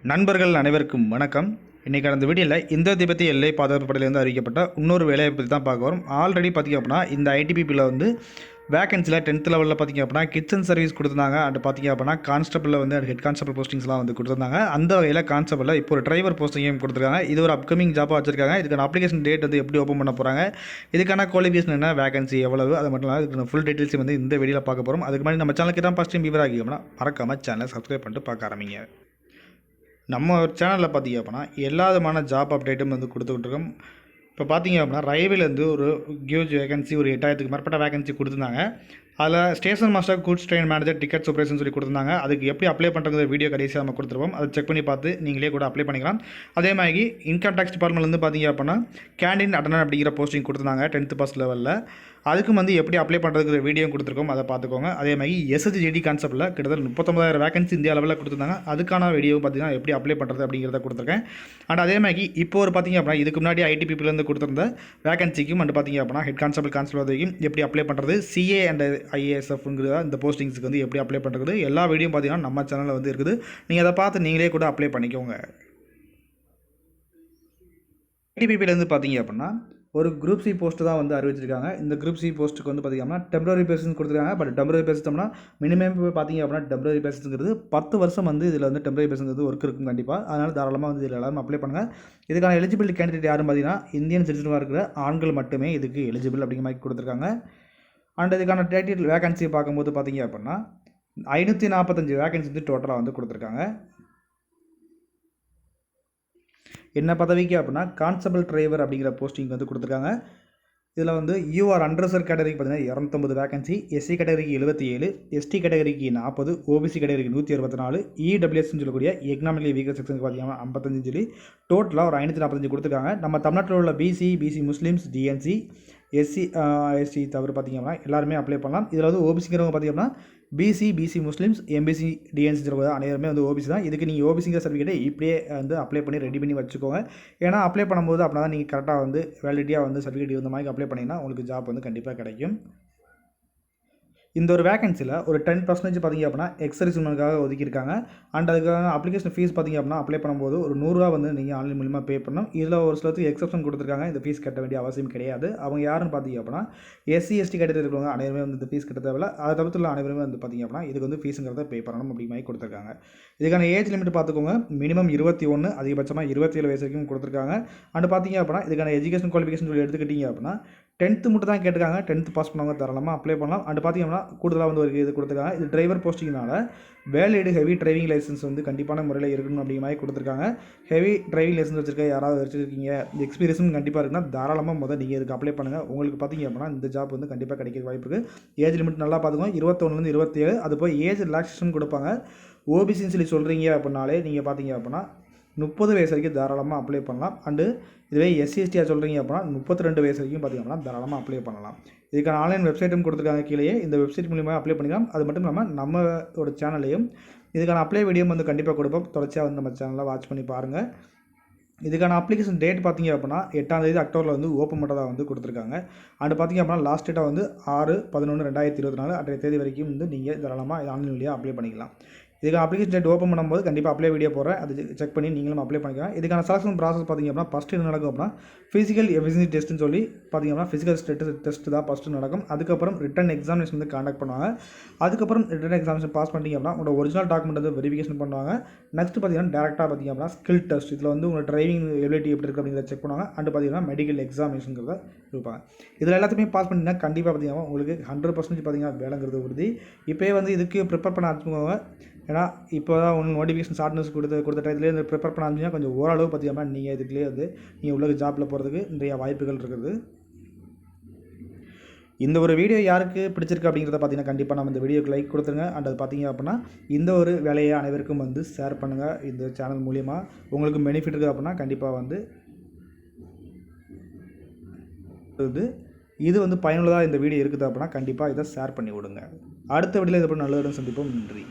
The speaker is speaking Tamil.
நண்பர்கள் அனைவருக்கும் வணக்கம். இன்றைக்கி அந்த வீடியோவில் இந்த திபெத்திய எல்லை பாதுகாப்பு படையிலேருந்து அறிவிக்கப்பட்ட இன்னொரு வேலையை பற்றி தான் பார்க்க வரும். ஆல்ரெடி பார்த்திங்க அப்படின்னா இந்த ஐடிபிபியில் வந்து வேகன்சியில் 10th லெவலில் பார்த்திங்க அப்படின்னா கிச்சன் சர்வீஸ் கொடுத்துருந்தாங்க. அண்ட் பார்த்திங்க அப்படின்னா கான்ஸ்டபிளில் வந்து ஹெட் கான்ஸ்டபிள் போஸ்டிங்ஸ்லாம் வந்து கொடுத்துருந்தாங்க. அந்த வகையில் கான்ஸ்டபிளில் இப்போ ஒரு டிரைவர் போஸ்டிங்கையும் கொடுத்துருக்காங்க. இது ஒரு அப்கமிங் ஜாப்பாக வச்சிருக்காங்க. இதுக்கான அப்ளிகேஷன் டேட் வந்து எப்படி ஓப்பன் பண்ண போகிறாங்க, இதுக்கான குவாலிஃபிகேஷன் என்ன, வேகன்சி எவ்வளவு, அது மட்டும் இல்லாமல் இதுக்கான ஃபுல் டீட்டெயில்ஸ் வந்து இந்த வீடியோவில் பார்க்க போகிறோம். அதுக்கு முன்னாடி நம்ம சேனலுக்கு தான் ஃபஸ்ட் டைம் வியூவர் ஆகியோம்னா மறக்காமல் சேனலை சப்ஸ்கிரைப் பண்ணிட்டு பார்க்க ஆரம்பிங்க. நம்ம சேனலில் பார்த்திங்க அப்படின்னா எல்லா விதமான ஜாப் அப்டேட்டும் வந்து கொடுத்துக்கிட்டுருக்கோம். இப்போ பார்த்திங்க அப்படின்னா ரயில்வேலேருந்து ஒரு கியூஜ் வேகன்சி ஒரு 8000க்கு மேற்பட்ட வேகன்சி கொடுத்துருந்தாங்க. அதில் station master, goods train manager, tickets operation சொல்லி கொடுத்துருந்தாங்க. அதுக்கு எப்படி அப்ளை பண்ணுறது வீடியோ கடைசியாக நம்ம கொடுத்துருப்போம். அதை செக் பண்ணி பார்த்து நீங்களே கூட அப்ளை பண்ணிக்கலாம். அதே மாதிரி இன்கம் டேக்ஸ் டிபார்ட்மெண்ட்லேருந்து பார்த்திங்க அப்படின்னா கேண்டீன் அட்டண்டர் அப்படிங்கிற போஸ்டிங் கொடுத்துருந்தாங்க 10th பாஸ் லெவலில். அதுக்கும் வந்து எப்படி அப்ளை பண்ணுறதுக்கு வீடியோ கொடுத்துருக்கோம், அதை பார்த்துக்கோங்க. அதே மாதிரி SHGD கான்செப்ட்டில் கிட்டத்தட்ட 39,000 வேகன்சி இந்தியா லெவலில் கொடுத்துருந்தாங்க. அதுக்கான வீடியோ பார்த்திங்கன்னா எப்படி அப்ளை பண்ணுறது அப்படிங்கிறத கொடுத்துருக்கேன். அண்ட் அதே மாதிரி இப்போ ஒரு பார்த்திங்க அப்படின்னா இதுக்கு முன்னாடி ITPPலேருந்து கொடுத்துருந்த வேகன்சிக்கும் அண்ட் பார்த்திங்க அப்படின்னா ஹெட் கான்ஸ்டபிள் வரைக்கும் எப்படி அப்ளை பண்ணுறது, CA அண்ட் IASFங்கிற இந்த போஸ்டிங்ஸுக்கு வந்து எப்படி அப்ளை பண்ணுறது எல்லா வீடியோ பார்த்திங்கன்னா நம்ம சேனலில் வந்து இருக்குது. நீங்கள் அதை பார்த்து நீங்களே கூட அப்ளை பண்ணிக்கோங்க. ITPPலேருந்து பார்த்திங்க அப்படின்னா ஒரு குரூப் சி போஸ்ட்டு தான் வந்து அறிவிச்சிருக்காங்க. இந்த குரூப் சி போஸ்ட்டுக்கு வந்து பார்த்திங்கன்னா டெம்பரரி பேசிஸ் கொடுத்துருக்காங்க. பட் டெம்பரரி பேசிட்டோம்னா மினிமம் பார்த்திங்க அப்படின்னா டெம்பரரி பேசிஸ்ங்கிறது 10 வருஷம் வந்து இதில் வந்து டெம்பரரி பேசுங்கிறது ஒர்க் இருக்கும் கண்டிப்பாக. அதனால் தாராளமாக வந்து இதில் எல்லாரும் அப்ளை பண்ணுங்கள். இதுக்கான எலிஜிபிலிட்டி கேண்டிடேட் யாரும் பார்த்திங்கன்னா இந்தியன் சிட்டிசனாக இருக்கிற ஆண்கள் மட்டுமே இதுக்கு எலிஜிபிள் அப்படிங்கிற மாதிரி கொடுத்துருக்காங்க. அண்ட் இதுக்கான டைட்டில் வேகன்சி பார்க்கும்போது பார்த்திங்க அப்படின்னா 545 வேகன்சி வந்து டோட்டலாக வந்து கொடுத்துருக்காங்க. என்ன பதவிக்கு அப்படின்னா கான்ஸ்டபிள் டிரைவர் அப்படிங்கிற போஸ்டிங் வந்து கொடுத்துருக்காங்க. இதில் வந்து UR அண்டர்சர் கேட்டகரிக்கு பார்த்தீங்கன்னா 250 வேகன்சி, SC கேட்டகரிக்கு 77, ST கேட்டகரிக்கு 40, OBC கேட்டகரிக்கு 164, EWSன்னு சொல்லக்கூடிய எக்கனாமிக்கலி வீக்கர் செக்ஷனுக்கு பார்த்தீங்கன்னா 55 சொல்லி டோட்டலாக ஒரு 545 கொடுத்துருக்காங்க. நம்ம தமிழ்நாட்டில் உள்ள BC முஸ்லீம்ஸ், DNC, SC தவிர பார்த்திங்கன்னா எல்லாருமே அப்ளை பண்ணலாம். இதில் வந்து OBCங்கிறவங்க பார்த்திங்கன்னா BC முஸ்லீம்ஸ், MBC, DNC அனைவருமே வந்து OBC தான். இதுக்கு நீங்கள் OBCங்கிற சர்டிஃபிகேட்டை இப்படியே வந்து அப்ளை பண்ணி ரெடி பண்ணி வச்சுக்கோங்க. ஏன்னா அப்ளை பண்ணும்போது அப்படின்னா தான் நீங்கள் கரெக்டாக வந்து வேலிடிட்டியாக வந்து சர்டிஃபிகேட் இந்த மாதிரி அப்ளை பண்ணிங்கன்னா உங்களுக்கு ஜாப் வந்து கண்டிப்பாக கிடைக்கும். இந்த ஒரு வேகன்சியில் ஒரு 10% பார்த்திங்க அப்படின்னா எக்ஸர்விஸ்மென்ட்காக ஒதுக்கியிருக்காங்க. அண்ட் அதுக்கான அப்ளிகேஷன் ஃபீஸ் பார்த்திங்க அப்படின்னா அப்ளை பண்ணும்போது ஒரு 100 ரூபா வந்து நீங்கள் ஆன்லைன் மூலமாக பே பண்ணணும். இதில் ஒரு சிலருக்கு எக்ஸப்ஷன் கொடுத்துருக்காங்க. இந்த ஃபீஸ் கட்ட வேண்டிய அவசியம் கிடையாது. அவங்க யாருன்னு பார்த்திங்க அப்படின்னா SC ST கேட்டகரி இருக்கிறவங்க அனைவருமே வந்து இந்த ஃபீஸ் கட்ட தேவையில்ல. அதை தவிர்த்துள்ள அனைவருமே வந்து பார்த்திங்க அப்படின்னா இதுக்கு வந்து ஃபீஸுங்கிறத பே பண்ணணும் அப்படி மாதிரி கொடுத்துருக்காங்க. இதுக்கான ஏஜ் லிமிட் பார்த்துக்கோங்க. மினிமம் 21, அதிகபட்சமாக 27 வயசு வரைக்கும் கொடுத்துருக்காங்க. அண்ட் பார்த்திங்க அப்படின்னா இதுக்கான எஜுகேஷன் குவாலிஃபிகேஷன் சொல்லி எடுத்துக்கிட்டிங்க அப்படின்னா 10th மட்டும் தான் கேட்டிருக்காங்க. 10th பாஸ் பண்ணவங்க தாராளமாக அப்ளை பண்ணலாம். அண்ட் பார்த்திங்கன்னா கூடுதலாக வந்து ஒரு இது கொடுத்துருக்காங்க. இது டிரைவர் போஸ்டிங்னால வேலிடு ஹெவி டிரைவிங் லைசன்ஸ் வந்து கண்டிப்பான முறையில் இருக்கணும் அப்படிங்கிற மாதிரி கொடுத்துருக்காங்க. ஹெவி டிரைவிங் லைசன்ஸ் வச்சுருக்க யாராவது வச்சுருக்கீங்க, எக்ஸ்பீரியன்ஸும் கண்டிப்பாக இருக்குன்னா தாராளமாக முதல் நீங்கள் இதுக்கு அப்ளை பண்ணுங்கள். உங்களுக்கு பார்த்திங்க அப்படின்னா இந்த ஜாப் வந்து கண்டிப்பாக கிடைக்கிற வாய்ப்பு இருக்குது. ஏஜ் லிமிட் நல்லா பார்த்துக்கோங்க. 21 27. அது போய் ஏஜ் ரிலாக்ஸேஷன் கொடுப்பாங்க. OBCன்னு சொல்லி சொல்கிறீங்க அப்படின்னாலே நீங்கள் பார்த்திங்க அப்படின்னா 30 வயசு வரைக்கும் தாராளமாக அப்ளை பண்ணலாம். அண்டு இதுவே SC STயாக சொல்கிறீங்க அப்படின்னா 32 வயசு வரைக்கும் பார்த்திங்கன்னா தாராளமாக அப்ளை பண்ணலாம். இதுக்கான ஆன்லைன் வெப்சைட்டும் கொடுத்துருக்காங்க கீழே. இந்த வெப்சைட் மூலியமாக அப்ளை பண்ணிக்கலாம். அது மட்டும் இல்லாமல் நம்மளோட சேனல்லையும் இதுக்கான அப்ளை வீடியோ வந்து கண்டிப்பாக கொடுப்போம். தொடர்ச்சியாக வந்து நம்ம சேனலில் வாட்ச் பண்ணி பாருங்கள். இதுக்கான அப்ளிகேஷன் டேட் பார்த்திங்க அப்படின்னா 8 அக்டோபரில் வந்து ஓப்பன் பண்ணுறதா வந்து கொடுத்துருக்காங்க. அண்ட் பார்த்திங்க அப்படின்னா லாஸ்ட் டேட்டாக வந்து 6/11/2024 அன்றைய தேதி வரைக்கும் வந்து நீங்கள் தாராளமாக ஆன்லைன் வழியாக அப்ளை பண்ணிக்கலாம். இதுக்கான அப்ளிகேஷன் டேட் ஓப்பன் பண்ணும்போது கண்டிப்பாக அப்ளை வீடியோ போடுறேன். அது செக் பண்ணி நீங்களும் அப்ளை பண்ணிக்கலாம். இதுக்கான செலக்ஷன் ப்ராசஸ் பார்த்திங்க அப்படின்னா ஃபஸ்ட்டு என்ன நடக்கும் அப்படின்னா ஃபிசிக்கல் எஃபிஷியன்சி டெஸ்ட்டுன்னு சொல்லி பார்த்திங்க அப்படின்னா ஃபிசிக்கல் டெஸ்ட் தான் ஃபஸ்ட்டு நடக்கும். அதுக்கப்புறம் ரிட்டன் எக்ஸாமினேஷன் வந்து காண்டக்ட் பண்ணுவாங்க. அதுக்கப்புறம் ரிட்டன் எக்ஸாமினேஷன் பாஸ் பண்ணிட்டீங்க அப்படின்னா உங்களோட ஒரிஜினல் டாக்குமெண்ட் வந்து வெரிஃபிகேஷன் பண்ணுவாங்க. நெக்ஸ்ட் பார்த்திங்கன்னா டேரெக்டாக பார்த்திங்க அப்படின்னா ஸ்கில் டெஸ்ட், இதில் வந்து உங்களோட டிரைவிங் எபிலிட்டி எப்படி இருக்குது அப்படிங்கிறத செக் பண்ணுவாங்க. அண்ட் பார்த்திங்கன்னா மெடிக்கல் எக்ஸாமினேஷன்கிறத இருப்பாங்க. இதில் எல்லாத்தையுமே பாஸ் பண்ணிங்கன்னா கண்டிப்பாக பார்த்திங்கன்னா உங்களுக்கு 100% பார்த்திங்கன்னா வேலைங்கிறது உறுதி. இப்போயே வந்து இதுக்கு ப்ரிப்பேர் பண்ண ஆரம்பிச்சுக்கோங்க. ஏன்னா இப்போ தான் ஒன்று நோட்டிஃபிகேஷன் ஷார்ட்னஸ் கொடுத்த டயத்துலேயே இந்த ப்ரிப்பேர் பண்ண ஆரம்பிச்சிங்கன்னா கொஞ்சம் ஓரளவு பார்த்திங்கன்னா நீங்கள் இதுக்குள்ளேயே வந்து நீங்கள் உள்ள ஜாப்பில் போகிறதுக்கு நிறைய வாய்ப்புகள் இருக்குது. இந்த ஒரு வீடியோ யாருக்கு பிடிச்சிருக்கு அப்படிங்கிறத பார்த்திங்கன்னா கண்டிப்பாக நம்ம இந்த வீடியோக்கு லைக் கொடுத்துருங்க. அண்ட் அது பார்த்திங்க அப்படின்னா இந்த ஒரு வேலையை அனைவருக்கும் வந்து ஷேர் பண்ணுங்கள். இந்த சேனல் மூலிமா உங்களுக்கு பெனிஃபிட் இருக்குது அப்படின்னா கண்டிப்பாக வந்து இது வந்து பயனுள்ளதாக இந்த வீடியோ இருக்குது அப்படின்னா கண்டிப்பாக இதை ஷேர் பண்ணி விடுங்க. அடுத்த வீடியோவில் இதை நல்ல சந்திப்போம். நன்றி.